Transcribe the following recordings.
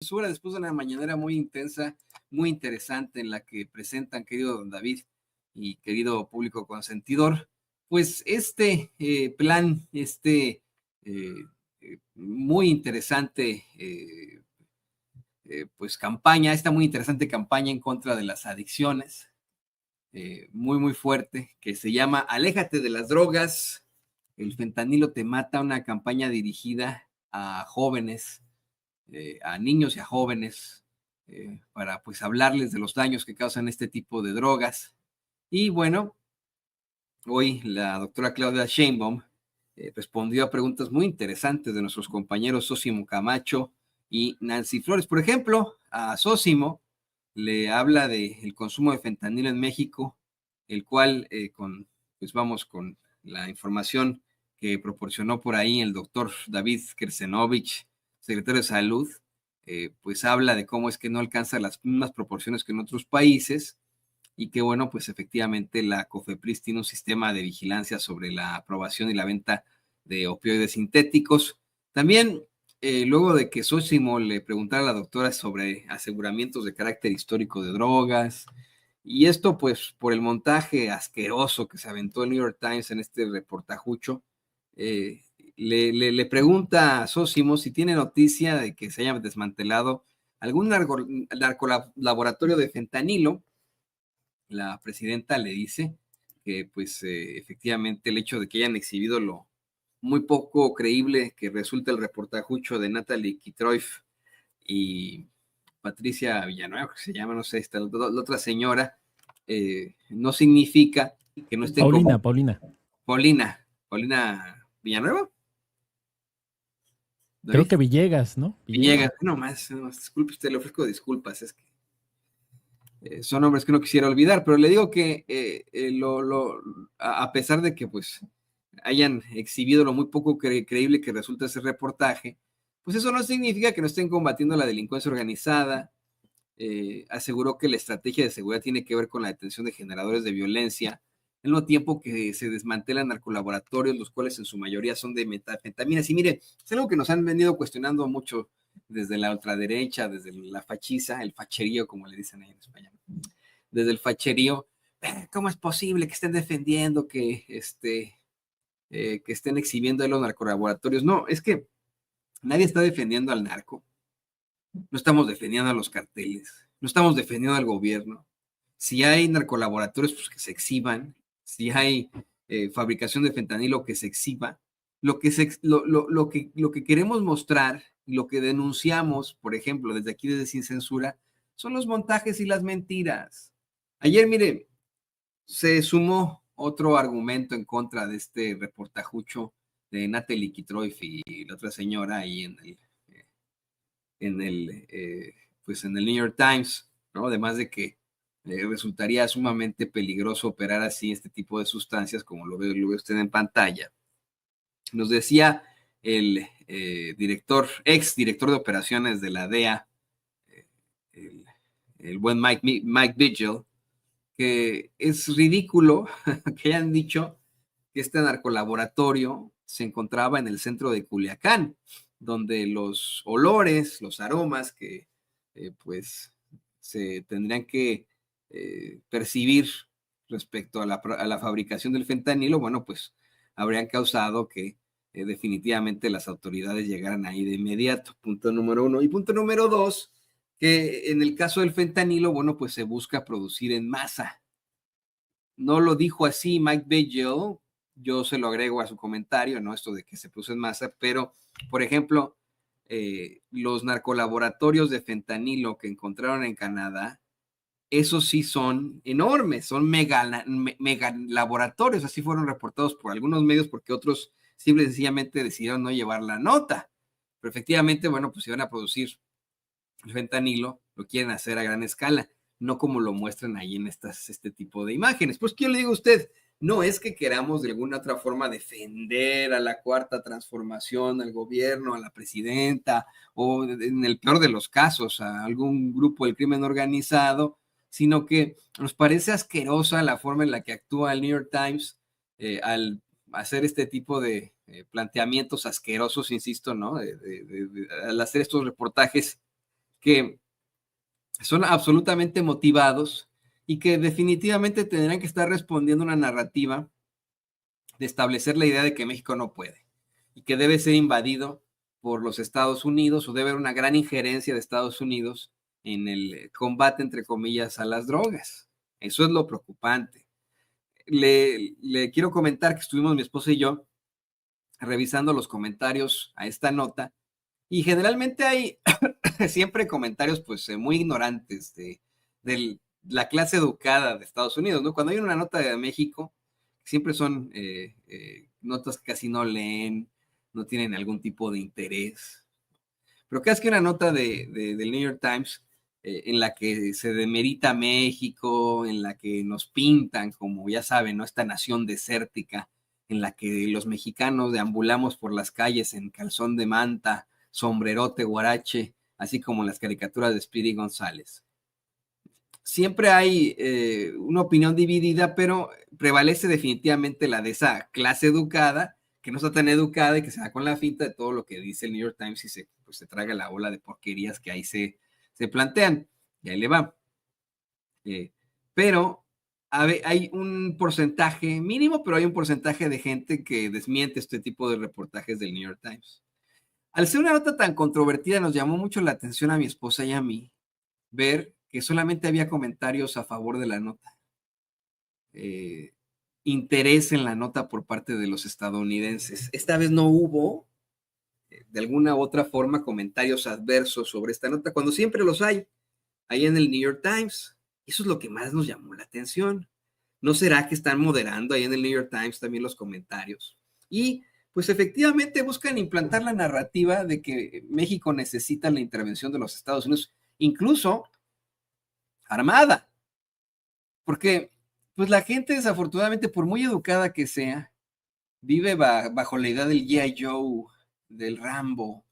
censura después de una mañanera muy intensa, muy interesante en la que presentan, querido don David y querido público consentidor, pues plan, muy interesante pues campaña, esta muy interesante campaña en contra de las adicciones, muy, muy fuerte, que se llama Aléjate de las drogas, el fentanilo te mata, una campaña dirigida a jóvenes, a niños y a jóvenes, para pues hablarles de los daños que causan este tipo de drogas. Y bueno, hoy la doctora Claudia Sheinbaum respondió a preguntas muy interesantes de nuestros compañeros Sósimo Camacho y Nancy Flores. Por ejemplo, a Sósimo le habla del consumo de fentanilo en México, el cual, pues vamos con la información que proporcionó por ahí el doctor David Kersenovich, secretario de Salud, pues habla de cómo es que no alcanza las mismas proporciones que en otros países y que bueno, pues efectivamente la COFEPRIS tiene un sistema de vigilancia sobre la aprobación y la venta de opioides sintéticos. También, luego de que Sósimo le preguntara a la doctora sobre aseguramientos de carácter histórico de drogas, y esto pues por el montaje asqueroso que se aventó el New York Times en este reportajucho, le pregunta a Sósimo si tiene noticia de que se haya desmantelado algún narcolaboratorio de fentanilo. La presidenta le dice que pues efectivamente el hecho de que hayan exhibido lo muy poco creíble que resulta el reportajucho de Natalie Kitroif y Patricia Villanueva, que se llama, no sé, esta, la otra señora, no significa que no estén como Paulina Villanueva. Creo que Villegas, ¿no? Villegas, no más, disculpe usted, le ofrezco disculpas, es que son nombres que no quisiera olvidar, pero le digo que a pesar de que pues hayan exhibido lo muy poco creíble que resulta ese reportaje, pues eso no significa que no estén combatiendo la delincuencia organizada. Aseguró que la estrategia de seguridad tiene que ver con la detención de generadores de violencia, al mismo tiempo que se desmantelan narcolaboratorios, los cuales en su mayoría son de metanfetaminas. Y mire, es algo que nos han venido cuestionando mucho desde la ultraderecha, desde la fachiza, el facherío, como le dicen ahí en España. Desde el facherío, ¿cómo es posible que estén defendiendo que estén exhibiendo los narcolaboratorios? No, es que nadie está defendiendo al narco. No estamos defendiendo a los carteles, no estamos defendiendo al gobierno. Si hay narcolaboratorios, pues que se exhiban. Si hay fabricación de fentanilo, que se exhiba. Lo que queremos mostrar, lo que denunciamos, por ejemplo, desde aquí, desde Sin Censura, son los montajes y las mentiras. Ayer, mire, se sumó otro argumento en contra de este reportajucho de Natalie Kitroif y la otra señora ahí pues en el New York Times, ¿no? Además de que resultaría sumamente peligroso operar así este tipo de sustancias, como lo ve usted en pantalla. Nos decía el ex director de operaciones de la DEA, el buen Mike Vigil, que es ridículo que hayan dicho que este narcolaboratorio se encontraba en el centro de Culiacán, donde los olores, los aromas que pues se tendrían que percibir respecto a la fabricación del fentanilo, bueno, pues habrían causado que definitivamente las autoridades llegaran ahí de inmediato, punto número uno. Y punto número dos, que en el caso del fentanilo, bueno, pues se busca producir en masa. No lo dijo así Mike Vigil, yo se lo agrego a su comentario, ¿no? Esto de que se puso en masa, pero, por ejemplo, los narcolaboratorios de fentanilo que encontraron en Canadá, esos sí son enormes, son mega laboratorios, así fueron reportados por algunos medios porque otros simple y sencillamente decidieron no llevar la nota. Pero efectivamente, bueno, pues iban a producir el fentanilo, lo quieren hacer a gran escala, no como lo muestran ahí en este tipo de imágenes. Pues, ¿qué le digo a usted? No es que queramos de alguna otra forma defender a la cuarta transformación, al gobierno, a la presidenta, o en el peor de los casos, a algún grupo del crimen organizado, sino que nos parece asquerosa la forma en la que actúa el New York Times al hacer este tipo de planteamientos asquerosos, insisto, ¿no? Al hacer estos reportajes que son absolutamente motivados y que definitivamente tendrán que estar respondiendo a una narrativa de establecer la idea de que México no puede y que debe ser invadido por los Estados Unidos o debe haber una gran injerencia de Estados Unidos en el combate, entre comillas, a las drogas. Eso es lo preocupante. Le quiero comentar que estuvimos mi esposa y yo revisando los comentarios a esta nota y generalmente hay siempre comentarios pues muy ignorantes de la clase educada de Estados Unidos, ¿no? Cuando hay una nota de México, siempre son notas que casi no leen, no tienen algún tipo de interés. Pero cada vez que una nota del New York Times en la que se demerita México, en la que nos pintan como, ya saben, ¿no? Esta nación desértica, en la que los mexicanos deambulamos por las calles en calzón de manta, sombrerote, guarache, así como en las caricaturas de Speedy González. Siempre hay una opinión dividida, pero prevalece definitivamente la de esa clase educada, que no está tan educada y que se da con la finta de todo lo que dice el New York Times y se traga la ola de porquerías que ahí se plantean. Y ahí le va. Pero hay un porcentaje mínimo, pero hay un porcentaje de gente que desmiente este tipo de reportajes del New York Times. Al ser una nota tan controvertida, nos llamó mucho la atención a mi esposa y a mí ver que solamente había comentarios a favor de la nota. Interés en la nota por parte de los estadounidenses. Esta vez no hubo, de alguna u otra forma, comentarios adversos sobre esta nota, cuando siempre los hay, ahí en el New York Times. Eso es lo que más nos llamó la atención. ¿No será que están moderando ahí en el New York Times también los comentarios? Y pues efectivamente buscan implantar la narrativa de que México necesita la intervención de los Estados Unidos, incluso armada, porque pues la gente desafortunadamente, por muy educada que sea, vive bajo la idea del G.I. Joe, del Rambo,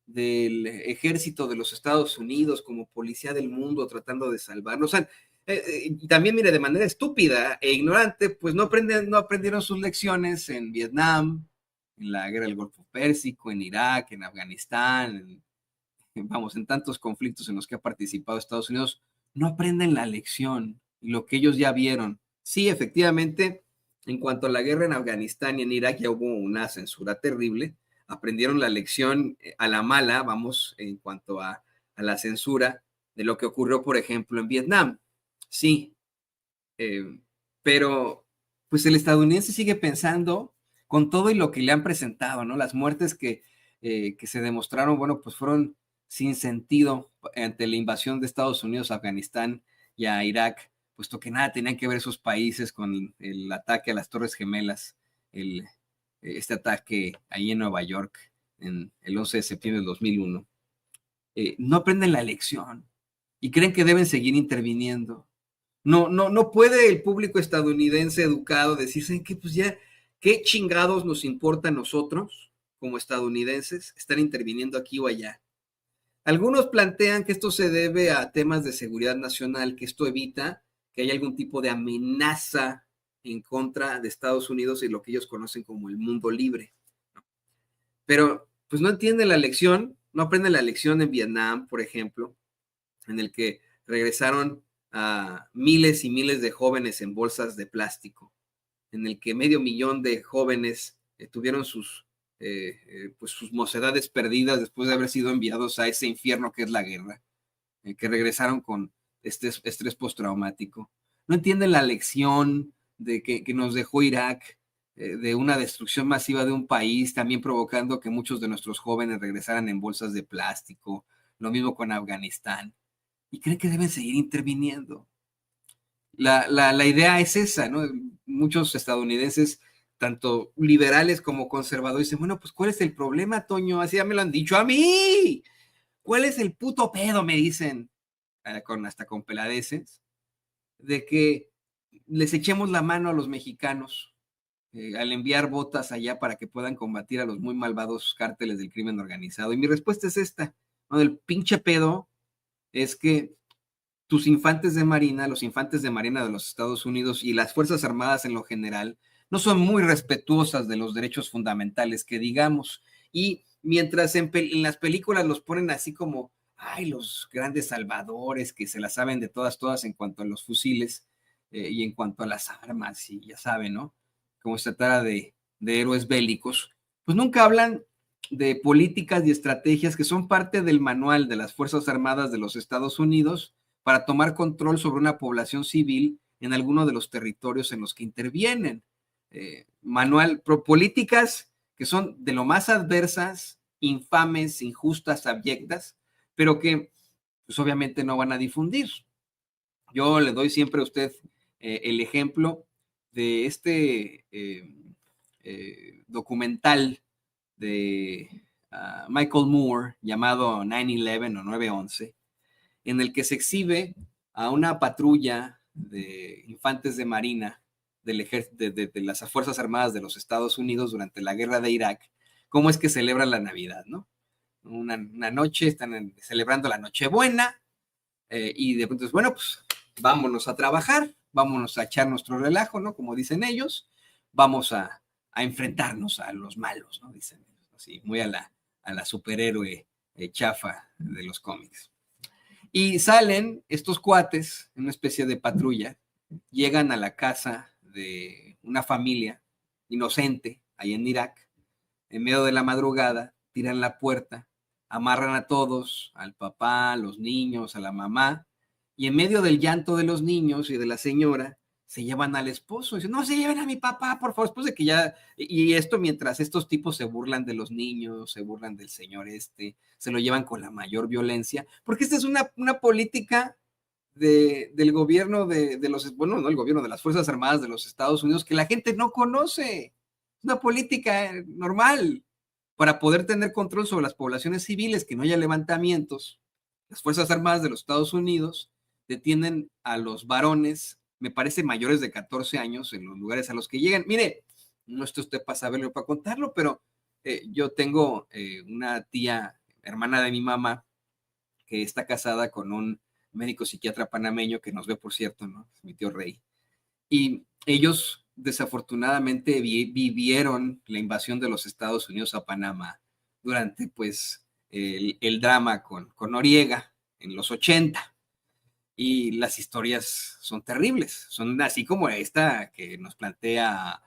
del ejército de los Estados Unidos como policía del mundo tratando de salvarnos. O sea, también, mire, de manera estúpida e ignorante, pues no aprendieron sus lecciones en Vietnam, en la guerra del Golfo Pérsico, en Irak, en Afganistán, en tantos conflictos en los que ha participado Estados Unidos, no aprenden la lección y lo que ellos ya vieron. Sí, efectivamente, en cuanto a la guerra en Afganistán y en Irak ya hubo una censura terrible, aprendieron la lección a la mala, vamos, en cuanto a la censura de lo que ocurrió, por ejemplo, en Vietnam. Sí, pero pues el estadounidense sigue pensando con todo y lo que le han presentado, ¿no? Las muertes que se demostraron, bueno, pues fueron sin sentido ante la invasión de Estados Unidos a Afganistán y a Irak, puesto que nada tenían que ver esos países con el ataque a las Torres Gemelas, este ataque ahí en Nueva York, en el 11 de septiembre del 2001. No aprenden la lección y creen que deben seguir interviniendo. No puede el público estadounidense educado decirse que pues ya, ¿qué chingados nos importa a nosotros como estadounidenses estar interviniendo aquí o allá? Algunos plantean que esto se debe a temas de seguridad nacional, que esto evita que haya algún tipo de amenaza en contra de Estados Unidos y lo que ellos conocen como el mundo libre. Pero pues no entienden la lección, no aprenden la lección en Vietnam, por ejemplo, en el que regresaron a miles y miles de jóvenes en bolsas de plástico, en el que 500,000 de jóvenes tuvieron pues sus mocedades perdidas después de haber sido enviados a ese infierno que es la guerra, que regresaron con este estrés postraumático. No entienden la lección de que nos dejó Irak, de una destrucción masiva de un país, también provocando que muchos de nuestros jóvenes regresaran en bolsas de plástico, lo mismo con Afganistán, y creen que deben seguir interviniendo. La idea es esa, ¿no? Muchos estadounidenses, tanto liberales como conservadores, dicen, bueno, pues ¿cuál es el problema, Toño? Así ya me lo han dicho a mí. ¿Cuál es el puto pedo? Me dicen, hasta con peladeces, de que les echemos la mano a los mexicanos al enviar botas allá para que puedan combatir a los muy malvados cárteles del crimen organizado. Y mi respuesta es esta, ¿no? El pinche pedo es que tus infantes de marina, los infantes de marina de los Estados Unidos y las Fuerzas Armadas en lo general, no son muy respetuosas de los derechos fundamentales que digamos. Y mientras en las películas los ponen así como, ay, los grandes salvadores que se la saben de todas, todas en cuanto a los fusiles y en cuanto a las armas, y ya saben, ¿no? Como se tratara de héroes bélicos, pues nunca hablan de políticas y estrategias que son parte del manual de las Fuerzas Armadas de los Estados Unidos para tomar control sobre una población civil en alguno de los territorios en los que intervienen. Políticas que son de lo más adversas, infames, injustas, abyectas, pero que pues obviamente no van a difundir. Yo le doy siempre a usted el ejemplo de este documental de Michael Moore llamado 9/11 o 9/11, en el que se exhibe a una patrulla de infantes de marina de las Fuerzas Armadas de los Estados Unidos durante la guerra de Irak, cómo es que celebran la Navidad, ¿no? Una noche están celebrando la Nochebuena y de pronto, bueno, pues vámonos a trabajar, vámonos a echar nuestro relajo, ¿no? Como dicen ellos, vamos a enfrentarnos a los malos, ¿no? Dicen ellos, así, muy a la superhéroe chafa de los cómics. Y salen estos cuates en una especie de patrulla, llegan a la casa de una familia inocente ahí en Irak, en medio de la madrugada, tiran la puerta, amarran a todos, al papá, a los niños, a la mamá, y en medio del llanto de los niños y de la señora, se llevan al esposo. Dicen, no se lleven a mi papá, por favor, después de que ya. Y esto mientras estos tipos se burlan de los niños, se burlan del señor se lo llevan con la mayor violencia, porque esta es una política del gobierno de los, bueno, no el gobierno, de las Fuerzas Armadas de los Estados Unidos, que la gente no conoce. Es una política normal para poder tener control sobre las poblaciones civiles, que no haya levantamientos. Las Fuerzas Armadas de los Estados Unidos detienen a los varones, me parece mayores de 14 años, en los lugares a los que llegan. Mire, no esté usted para saberlo, para contarlo, pero yo tengo una tía, hermana de mi mamá, que está casada con un médico psiquiatra panameño que nos ve, por cierto, ¿no? Es mi tío Rey. Y ellos desafortunadamente vivieron la invasión de los Estados Unidos a Panamá durante pues el drama con Noriega en los 80. Y las historias son terribles, son así como esta que nos plantea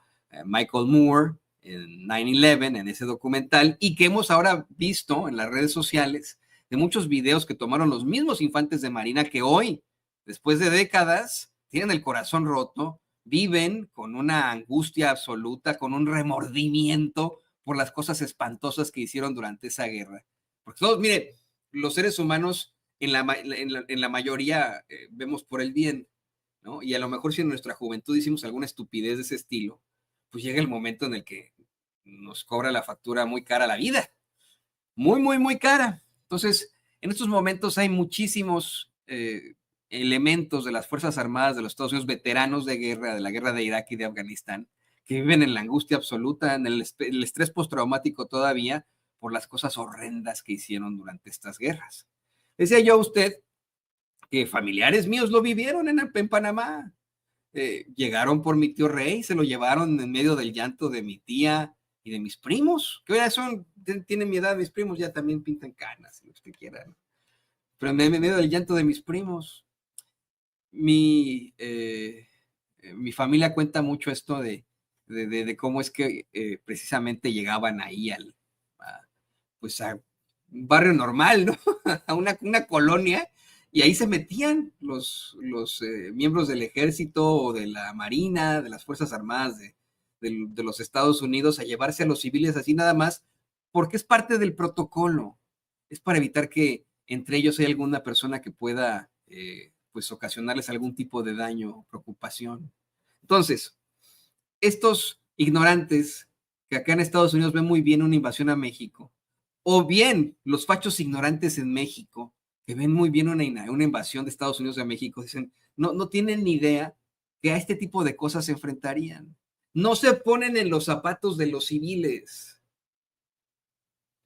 Michael Moore en 9/11, en ese documental, y que hemos ahora visto en las redes sociales de muchos videos que tomaron los mismos infantes de Marina que hoy, después de décadas, tienen el corazón roto, viven con una angustia absoluta, con un remordimiento por las cosas espantosas que hicieron durante esa guerra. Porque todos, mire, los seres humanos en la mayoría vemos por el bien, ¿no? Y a lo mejor si en nuestra juventud hicimos alguna estupidez de ese estilo, pues llega el momento en el que nos cobra la factura muy cara la vida, muy, muy, muy cara. Entonces, en estos momentos hay muchísimos elementos de las Fuerzas Armadas de los Estados Unidos, veteranos de guerra, de la guerra de Irak y de Afganistán, que viven en la angustia absoluta, en el estrés postraumático todavía, por las cosas horrendas que hicieron durante estas guerras. Decía yo a usted que familiares míos lo vivieron en Panamá. Llegaron por mi tío Rey, se lo llevaron en medio del llanto de mi tía y de mis primos, que ya tienen mi edad, mis primos ya también pintan canas, si usted quiera, ¿no? Pero en medio del llanto de mis primos, mi familia cuenta mucho esto de cómo es que precisamente llegaban ahí pues a un barrio normal, ¿no? A una colonia, y ahí se metían los miembros del ejército o de la marina, de las Fuerzas Armadas de los Estados Unidos a llevarse a los civiles así nada más, porque es parte del protocolo, es para evitar que entre ellos haya alguna persona que pueda pues ocasionarles algún tipo de daño o preocupación. Entonces, estos ignorantes que acá en Estados Unidos ven muy bien una invasión a México, o bien los fachos ignorantes en México, que ven muy bien una invasión de Estados Unidos a México, dicen, no tienen ni idea que a este tipo de cosas se enfrentarían. No se ponen en los zapatos de los civiles.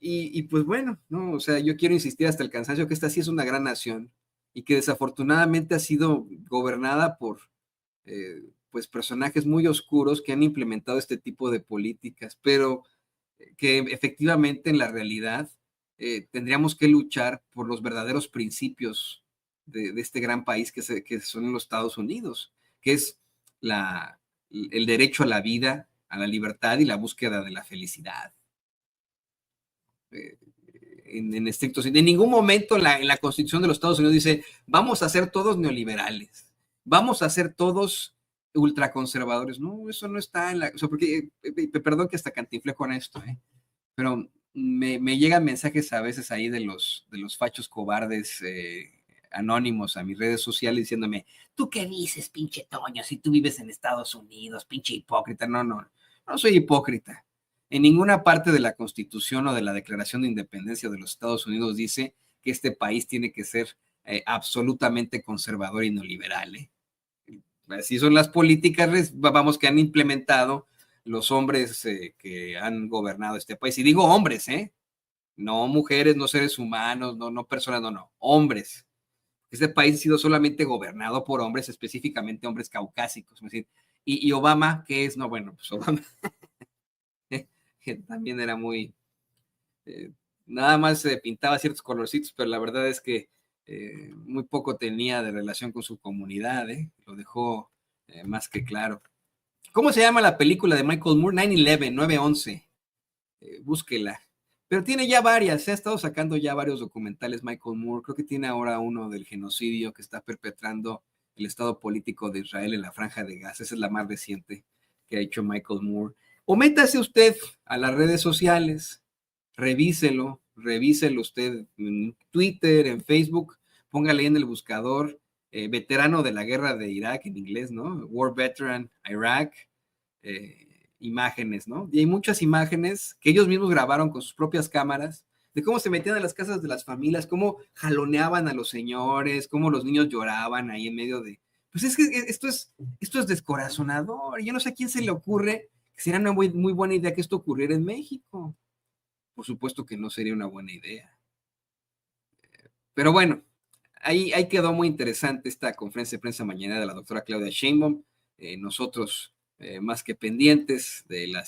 Y pues bueno, ¿no? O sea, yo quiero insistir hasta el cansancio que esta sí es una gran nación y que desafortunadamente ha sido gobernada por pues personajes muy oscuros que han implementado este tipo de políticas, pero que efectivamente en la realidad tendríamos que luchar por los verdaderos principios de este gran país que son los Estados Unidos, que es el derecho a la vida, a la libertad y la búsqueda de la felicidad. En estricto sentido. En ningún momento en la Constitución de los Estados Unidos dice, vamos a ser todos neoliberales, vamos a ser todos ultraconservadores. No, eso no está en la... O sea, porque, perdón que hasta cantinflé con esto, pero me llegan mensajes a veces ahí de los fachos cobardes anónimos a mis redes sociales diciéndome, ¿tú qué dices, pinche Toño, si tú vives en Estados Unidos, pinche hipócrita? No soy hipócrita. En ninguna parte de la Constitución o de la Declaración de Independencia de los Estados Unidos dice que este país tiene que ser absolutamente conservador y no liberal. Así son las políticas, vamos, que han implementado los hombres que han gobernado este país. Y digo hombres, no mujeres, no seres humanos, no personas, no, hombres. Este país ha sido solamente gobernado por hombres, específicamente hombres caucásicos. Es decir, y Obama, ¿qué es? No, bueno, pues Obama que también era muy, nada más pintaba ciertos colorcitos, pero la verdad es que muy poco tenía de relación con su comunidad, lo dejó más que claro. ¿Cómo se llama la película de Michael Moore? 9/11, 9/11. Búsquela. Pero tiene ya varias, se ha estado sacando ya varios documentales Michael Moore. Creo que tiene ahora uno del genocidio que está perpetrando el Estado político de Israel en la Franja de Gaza. Esa es la más reciente que ha hecho Michael Moore. O métase usted a las redes sociales, revíselo usted en Twitter, en Facebook, póngale en el buscador veterano de la guerra de Irak en inglés, ¿no? War Veteran Iraq. Imágenes, ¿no? Y hay muchas imágenes que ellos mismos grabaron con sus propias cámaras de cómo se metían a las casas de las familias, cómo jaloneaban a los señores, cómo los niños lloraban ahí en medio de... Pues es que esto es descorazonador. Yo no sé a quién se le ocurre que sería una muy buena idea que esto ocurriera en México. Por supuesto que no sería una buena idea. Pero bueno, ahí quedó muy interesante esta conferencia de prensa mañana de la doctora Claudia Sheinbaum. Nosotros más que pendientes de las